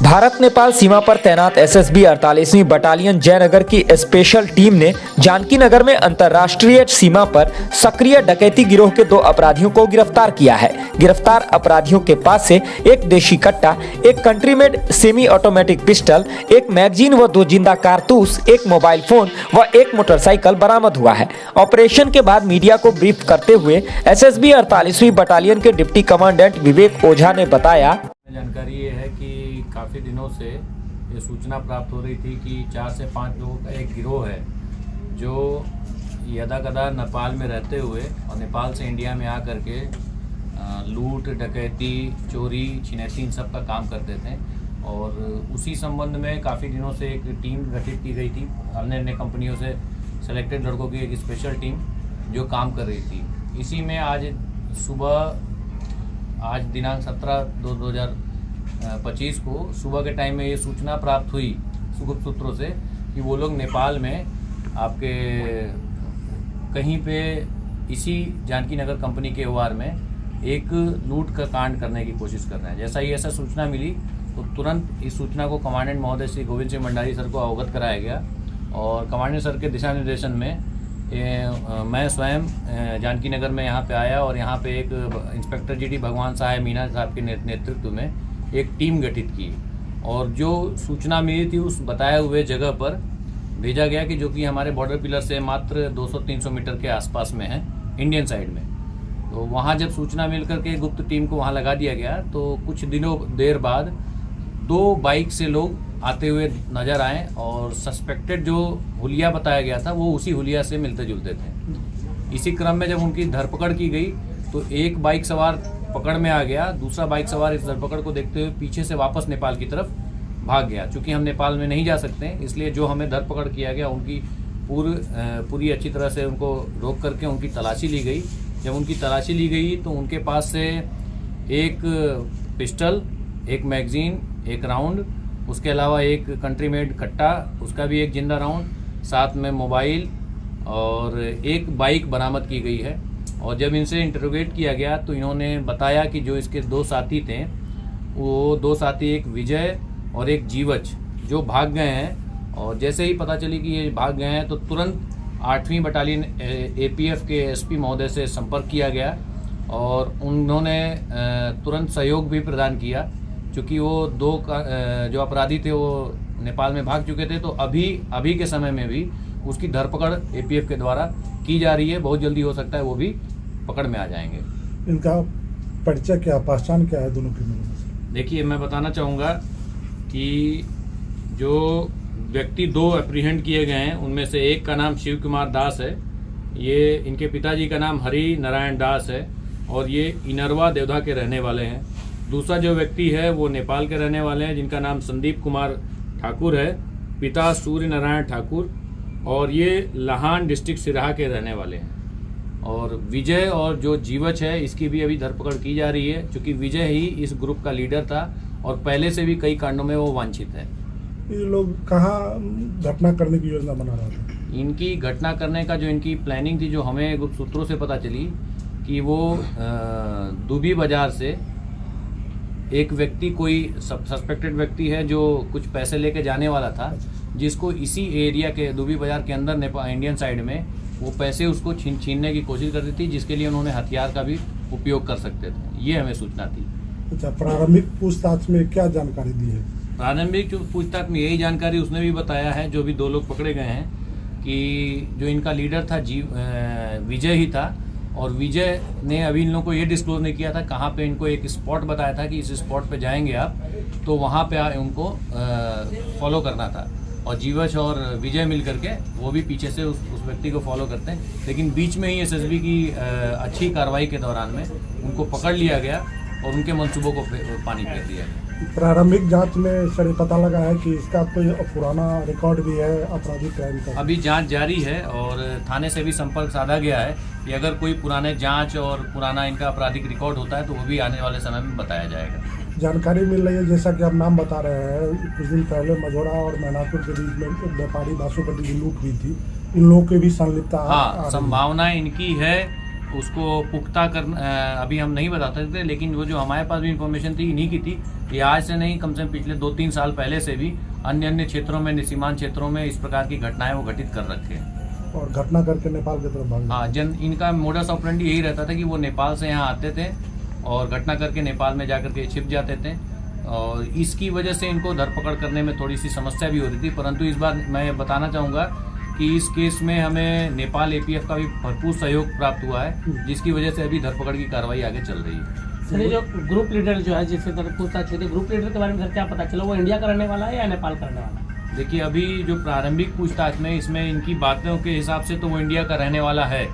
भारत नेपाल सीमा पर तैनात SSB 48वीं battalion Jaynagar की स्पेशल टीम ने जानकी नगर में अंतर्राष्ट्रीय सीमा पर सक्रिय डकैती गिरोह के 2 अपराधियों को गिरफ्तार किया है। गिरफ्तार अपराधियों के पास से एक देशी कट्टा, एक country made semi automatic pistol, एक मैगजीन व 2 जिंदा कारतूस, एक मोबाइल फोन व एक मोटरसाइकिल बरामद हुआ है। ऑपरेशन के बाद मीडिया को ब्रीफ करते हुए एसएसबी 48वीं बटालियन के डिप्टी कमांडेंट विवेक ओझा ने बताया, जानकारी ये है कि काफ़ी दिनों से ये सूचना प्राप्त हो रही थी कि 4 से 5 लोगों का एक गिरोह है जो यदाकदा नेपाल में रहते हुए और नेपाल से इंडिया में आकर के लूट, डकैती, चोरी, छिनैती इन सब का काम करते थे। और उसी संबंध में काफ़ी दिनों से एक टीम गठित की गई थी अन्य कंपनियों से सेलेक्टेड लड़कों की एक स्पेशल टीम जो काम कर रही थी। इसी में आज दिनांक 17/2/2025 को सुबह के टाइम में ये सूचना प्राप्त हुई गुप्त सूत्रों से कि वो लोग नेपाल में आपके कहीं पे इसी जानकी नगर कंपनी के ओआर में एक लूट का कांड करने की कोशिश कर रहे हैं। जैसा ही ऐसा सूचना मिली तो तुरंत इस सूचना को कमांडेंट महोदय श्री गोविंद सिंह भंडारी सर को अवगत कराया गया और कमांडेंट सर के दिशा निर्देशन में मैं स्वयं जानकी नगर में यहाँ पे आया और यहाँ पे एक इंस्पेक्टर जीडी भगवान साहब मीना साहब के नेतृत्व में एक टीम गठित की और जो सूचना मिली थी उस बताए हुए जगह पर भेजा गया कि जो कि हमारे बॉर्डर पिलर से मात्र 200-300 मीटर के आसपास में है इंडियन साइड में। तो वहाँ जब सूचना मिल करके गुप्त टीम को वहाँ लगा दिया गया तो कुछ दिनों देर बाद 2 बाइक से लोग आते हुए नजर आए और सस्पेक्टेड जो हुलिया बताया गया था वो उसी हुलिया से मिलते जुलते थे। इसी क्रम में जब उनकी धरपकड़ की गई तो एक बाइक सवार पकड़ में आ गया, दूसरा बाइक सवार इस धरपकड़ को देखते हुए पीछे से वापस नेपाल की तरफ भाग गया। चूँकि हम नेपाल में नहीं जा सकते इसलिए जो हमें धरपकड़ किया गया उनकी पूरी अच्छी तरह से उनको रोक करके उनकी तलाशी ली गई। जब उनकी तलाशी ली गई तो उनके पास से एक पिस्टल, एक मैगजीन, एक राउंड, उसके अलावा एक कंट्री मेड कट्टा, उसका भी एक जिंदा राउंड, साथ में मोबाइल और एक बाइक बरामद की गई है। और जब इनसे इंटरोगेट किया गया तो इन्होंने बताया कि जो इसके 2 साथी थे वो 2 साथी एक विजय और एक जीवच जो भाग गए हैं। और जैसे ही पता चली कि ये भाग गए हैं तो तुरंत 8वीं बटालियन एपीएफ के एसपी महोदय से संपर्क किया गया और उन्होंने तुरंत सहयोग भी प्रदान किया। चूँकि वो 2 जो अपराधी थे वो नेपाल में भाग चुके थे तो अभी के समय में भी उसकी धरपकड़ एपीएफ के द्वारा की जा रही है। बहुत जल्दी हो सकता है वो भी पकड़ में आ जाएंगे। इनका परिचय क्या, पहचान क्या है दोनों की? देखिए, मैं बताना चाहूँगा कि जो व्यक्ति 2 एप्रीहेंड किए गए हैं उनमें से एक का नाम शिव कुमार दास है, ये इनके पिताजी का नाम हरि नारायण दास है और ये इनरवा देवधा के रहने वाले हैं। दूसरा जो व्यक्ति है वो नेपाल के रहने वाले हैं जिनका नाम संदीप कुमार ठाकुर है, पिता सूर्य नारायण ठाकुर, और ये लाहान डिस्ट्रिक्ट सिराहा के रहने वाले हैं। और विजय और जो जीवच है इसकी भी अभी धरपकड़ की जा रही है क्योंकि विजय ही इस ग्रुप का लीडर था और पहले से भी कई कांडों में वो वांछित है। ये लोग कहाँ घटना करने की योजना बना रहे थे? इनकी घटना करने का जो इनकी प्लानिंग थी जो हमें गुप्त सूत्रों से पता चली कि वो दुबी बाजार से एक व्यक्ति, कोई सस्पेक्टेड व्यक्ति है जो कुछ पैसे लेके जाने वाला था, जिसको इसी एरिया के दुबी बाजार के अंदर इंडियन साइड में वो पैसे उसको छीनने की कोशिश करती थी जिसके लिए उन्होंने हथियार का भी उपयोग कर सकते थे। ये हमें सूचना थी। अच्छा, प्रारंभिक पूछताछ में क्या जानकारी दी है? प्रारंभिक पूछताछ में यही जानकारी उसने भी बताया है, जो भी 2 लोग पकड़े गए हैं, कि जो इनका लीडर था विजय ही था और विजय ने अभी इन लोगों को ये डिस्क्लोज नहीं किया था कहाँ पे। इनको एक स्पॉट बताया था कि इस स्पॉट पे जाएंगे आप तो वहाँ पे उनको फॉलो करना था और जीवच और विजय मिल करके वो भी पीछे से उस व्यक्ति को फॉलो करते हैं। लेकिन बीच में ही एसएसबी की अच्छी कार्रवाई के दौरान में उनको पकड़ लिया गया और उनके मंसूबों को पानी फेर दिया गया। प्रारंभिक जांच में सर पता लगा है कि इसका कोई पुराना रिकॉर्ड भी है आपराधिक क्राइम का? अभी जांच जारी है और थाने से भी संपर्क साधा गया है कि अगर कोई पुराने जांच और पुराना इनका आपराधिक रिकॉर्ड होता है तो वो भी आने वाले समय में बताया जाएगा। जानकारी मिल रही है जैसा कि आप नाम बता रहे हैं, कुछ दिन पहले मझौरा और मैनापुर के बीच में एक व्यापारी बासुपति की लूट हुई थी, इन लोगों के भी संलिप्तता? हाँ, संभावना इनकी है उसको पुख्ता कर अभी हम नहीं बता सकते, लेकिन वो जो हमारे पास भी इंफॉर्मेशन थी इन्हीं की थी। ये आज से नहीं, कम से कम पिछले 2-3 साल पहले से भी अन्य अन्य क्षेत्रों में, सीमांत क्षेत्रों में इस प्रकार की घटनाएं वो घटित कर रखे हैं। और घटना करके नेपाल की तरफ भाग गए। हाँ, इनका मोडस ऑपरेंडी यही रहता था कि वो नेपाल से यहाँ आते थे और घटना करके नेपाल में जाकर के छिप जाते थे, और इसकी वजह से इनको धरपकड़ करने में थोड़ी सी समस्या भी हो रही थी। परंतु इस बार मैं बताना चाहूँगा कि इस केस में हमें नेपाल APF का भी भरपूर सहयोग प्राप्त हुआ है, जिसकी वजह से अभी धरपकड़ की कार्रवाई आगे चल रही है। सर, ये जो ग्रुप लीडर जो है जिससे तरफ पूछताछ हुई थी, ग्रुप लीडर के बारे में सर क्या पता चला, वो इंडिया का रहने वाला है या नेपाल का रहने वाला है? देखिए, अभी जो प्रारंभिक पूछताछ में इसमें इनकी बातों के हिसाब से तो वो इंडिया का रहने वाला है,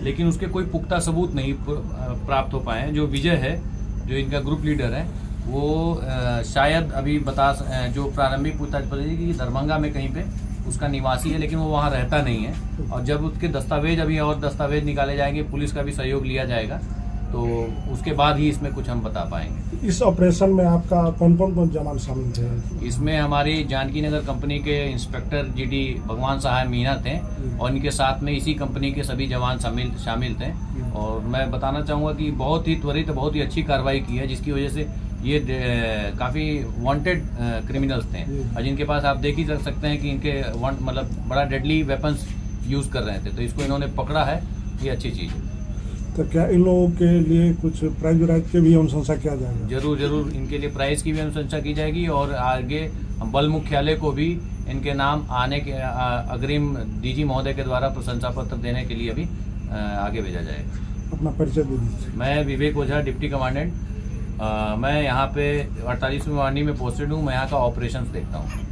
लेकिन उसके कोई पुख्ता सबूत नहीं प्राप्त हो पाए हैं। जो विजय है, जो इनका ग्रुप लीडर है, वो शायद अभी जो प्रारंभिक पूछताछ पड़ी कि दरभंगा में कहीं पे उसका निवासी है, लेकिन वो वहाँ रहता नहीं है। और जब उसके दस्तावेज, अभी और दस्तावेज निकाले जाएंगे, पुलिस का भी सहयोग लिया जाएगा, तो उसके बाद ही इसमें कुछ हम बता पाएंगे। इस ऑपरेशन में आपका कौन कौन जवान शामिल थे? इसमें हमारी जानकी नगर कंपनी के इंस्पेक्टर GD भगवान सहाय मीना थे, और इनके साथ में इसी कंपनी के सभी जवान शामिल थे। और मैं बताना चाहूँगा कि बहुत ही त्वरित, बहुत ही अच्छी कार्रवाई की है, जिसकी वजह से ये काफ़ी वांटेड क्रिमिनल्स थे, और जिनके पास आप देख ही सकते हैं कि इनके मतलब बड़ा डेडली वेपन्स यूज़ कर रहे थे, तो इसको इन्होंने पकड़ा है, ये अच्छी चीज़ है। तो क्या इन लोगों के लिए कुछ प्राइज व्राइज की भी अनुशंसा किया जाएगा? जरूर इनके लिए प्राइज की भी अनुशंसा की जाएगी, और आगे बल मुख्यालय को भी इनके नाम आने के अग्रिम DG महोदय के द्वारा प्रशंसा पत्र देने के लिए भी आगे भेजा जाएगा। अपना परिचय दे दीजिए। मैं विवेक ओझा, डिप्टी कमांडेंट। मैं यहाँ पे 48वीं वार्डी में पोस्टेड हूँ। मैं यहाँ का ऑपरेशंस देखता हूँ।